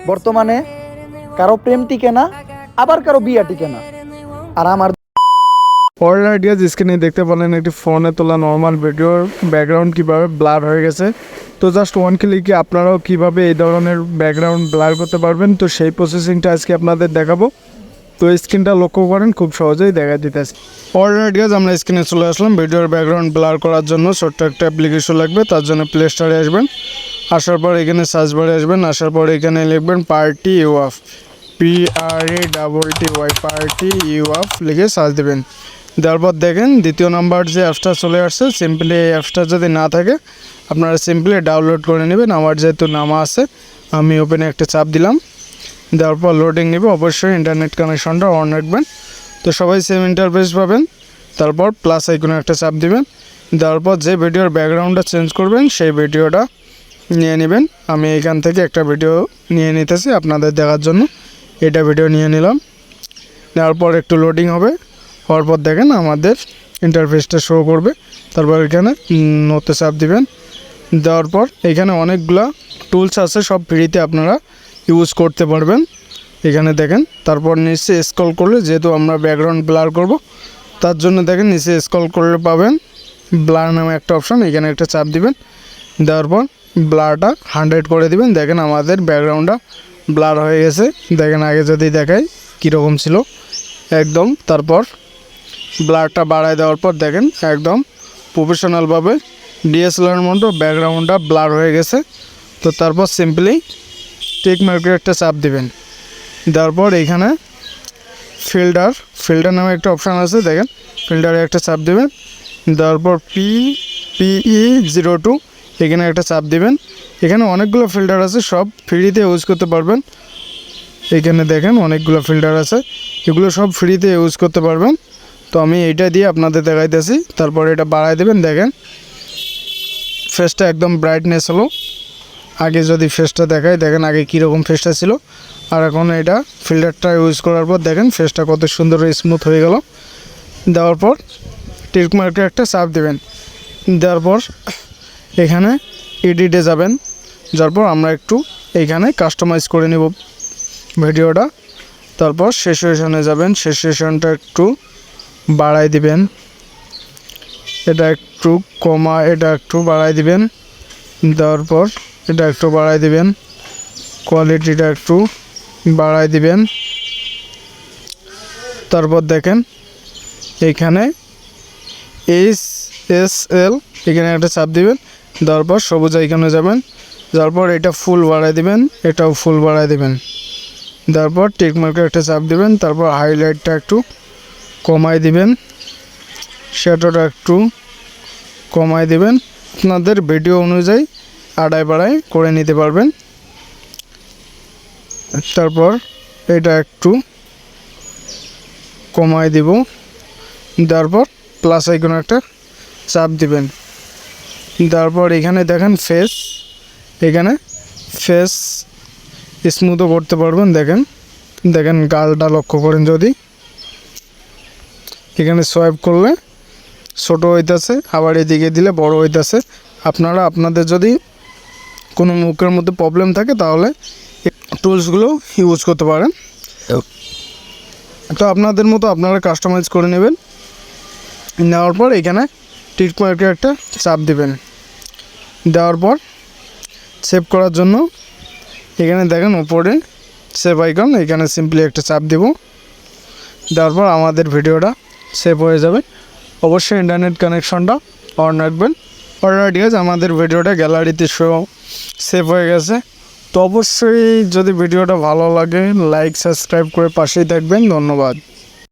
বর্তমানে কারো প্রেম টিকে না, আবার কারো বিয়া টিকে না। আর আমার পরের আইডিয়াজ স্ক্রিনে দেখতে পেলেন একটি ফোনে তোলা নর্মাল ভিডিওর ব্যাকগ্রাউন্ড কীভাবে ব্লার হয়ে গেছে। তো জাস্ট ওয়ান ক্লিকে আপনারাও কীভাবে এই ধরনের ব্যাকগ্রাউন্ড ব্লার করতে পারবেন, তো সেই প্রসেসিংটা আজকে আপনাদের দেখাবো। তো স্ক্রিনটা লক্ষ্য করেন, খুব সহজেই দেখা দিতেছে। পরের আইডিয়াজ আমরা স্ক্রিনে চলে আসলাম। ভিডিওর ব্যাকগ্রাউন্ড ব্লার করার জন্য ছোট্ট একটা অ্যাপ্লিকেশন লাগবে। তার জন্য প্লে স্টোরে আসবেন, আসার পর এখানে সার্চ বারে আসবেন, আসার পর এখানে লিখবেন party UF, PRATTY party UF লিখে সার্চ দেবেন। দেওয়ার পর দেখেন দ্বিতীয় নাম্বার যে অ্যাপসটা চলে আসছে। সিম্পলি এই অ্যাপসটা যদি না থাকে আপনারা সিম্পলি ডাউনলোড করে নেবেন। আমার যেহেতু নামা আছে আমি ওপেনে একটা চাপ দিলাম, দেওয়ার পর লোডিং নেবে। অবশ্যই ইন্টারনেট কানেকশনটা অন রাখবেন। তো সবাই সেম ইন্টারফেস পাবেন। তারপর প্লাস আইকনে একটা চাপ দিবেন, দেওয়ার পর যে ভিডিওর ব্যাকগ্রাউন্ডটা চেঞ্জ করবেন সেই ভিডিওটা নিয়ে নেবেন। আমি এখান থেকে একটা ভিডিও নিয়ে নিতেছি আপনাদের দেখার জন্য। এটা ভিডিও নিয়ে নিলাম। নেওয়ার পর একটু লোডিং হবে, হওয়ার পর দেখেন আমাদের ইন্টারফেসটা শো করবে। তারপর এখানে নোতে চাপ দিবেন, দেওয়ার পর এখানে অনেকগুলা টুলস আছে, সব ফ্রিতে আপনারা ইউজ করতে পারবেন। এখানে দেখেন, তারপর নিচে স্ক্রল করলে যেহেতু আমরা ব্যাকগ্রাউন্ড ব্লার করব তার জন্য দেখেন নিচে স্ক্রল করলে পাবেন ব্লার নামে একটা অপশন। এখানে একটা চাপ দিবেন, দেওয়ার পর ব্লারটা 100 করে দিবেন। দেখেন আমাদের ব্যাকগ্রাউন্ডটা ব্লার হয়ে গেছে। দেখেন আগে যদি দেখাই কীরকম ছিল একদম। তারপর ব্লারটা বাড়ায় দেওয়ার পর দেখেন একদম প্রফেশনালভাবে DSLR মতো ব্যাকগ্রাউন্ডটা ব্লার হয়ে গেছে। তো তারপর সিম্পলি টিক মার্কের একটা চাপ দিবেন, দেওয়ার পর এইখানে ফিল্টার নামে একটা অপশান আছে, দেখেন ফিল্টারে একটা চাপ দিবেন। দেওয়ার পর PE02 এখানে একটা চাপ দিবেন। এখানে অনেকগুলো ফিল্টার আছে, সব ফ্রিতে ইউজ করতে পারবেন। এখানে দেখেন অনেকগুলো ফিল্টার আছে, এগুলো সব ফ্রিতে ইউজ করতে পারবেন। তো আমি এইটা দিয়ে আপনাদের দেখাইতেছি। তারপর এটা বাড়াই দেবেন। দেখেন ফেসটা একদম ব্রাইটনেস হলো। আগে যদি ফেসটা দেখাই দেখেন আগে কীরকম ফেসটা ছিল, আর এখন এটা ফিল্টারটা ইউজ করার পর দেখেন ফেসটা কত সুন্দর স্মুথ হয়ে গেল। দেওয়ার পর টিক মার্কে একটা চাপ দেবেন, দেওয়ার পর এখানে এডিটে যাবেন। যার পর আমরা একটু এইখানে কাস্টমাইজ করে নেব ভিডিওটা। তারপর সেশনে যাবেন, সেশনটা একটু বাড়াই দিবেন, এটা একটু কমা, এটা একটু বাড়াই দিবেন। দেওয়ার পর এটা একটু বাড়াই দিবেন, কোয়ালিটিটা একটু বাড়াই দিবেন। তারপর দেখেন এইখানে SSL এখানে একটা চাপ দিবেন, দেওয়ার পর সবুজ আইকনে যাবেন। যার পর এটা ফুল বাড়াই দিবেন, এটাও ফুল বাড়াই দিবেন। দেওয়ার পর টিক মার্কে একটা চাপ দিবেন। তারপর হাইলাইটটা একটু কমাই দিবেন, শ্যাডোটা একটু কমাই দিবেন। আপনাদের ভিডিও অনুযায়ী আড়াই বাড়াই করে নিতে পারবেন। তারপর এটা একটু কমাই দিব, দেওয়ার পর প্লাস আইকনে একটা চাপ দিবেন। তারপর এখানে দেখেন এখানে ফেস স্মুথও করতে পারবেন। দেখেন গালটা লক্ষ্য করেন, যদি এখানে সোয়াইপ করলে ছোটো হইতেছে, আবার এদিকে দিলে বড় হইতেছে। আপনারা আপনাদের যদি কোনো মুখের মধ্যে প্রবলেম থাকে তাহলে টুলসগুলো ইউজ করতে পারেন। তো আপনাদের মতো আপনারা কাস্টমাইজ করে নেবেন। নেওয়ার পর এখানে টিক মার্কে একটা চাপ দিবেন, দেওয়ার পর সেভ করার জন্য এখানে দেখেন উপরে সেভ আইকন, এখানে সিম্পলি একটা চাপ দেব। দেওয়ার পর আমাদের ভিডিওটা সেভ হয়ে যাবে। অবশ্যই ইন্টারনেট কানেকশনটা অন রাখবেন। অলরেডি আমাদের ভিডিওটা গ্যালারিতে সেভ হয়ে গেছে। তো অবশ্যই যদি ভিডিওটা ভালো লাগে লাইক সাবস্ক্রাইব করে পাশেই থাকবেন। ধন্যবাদ।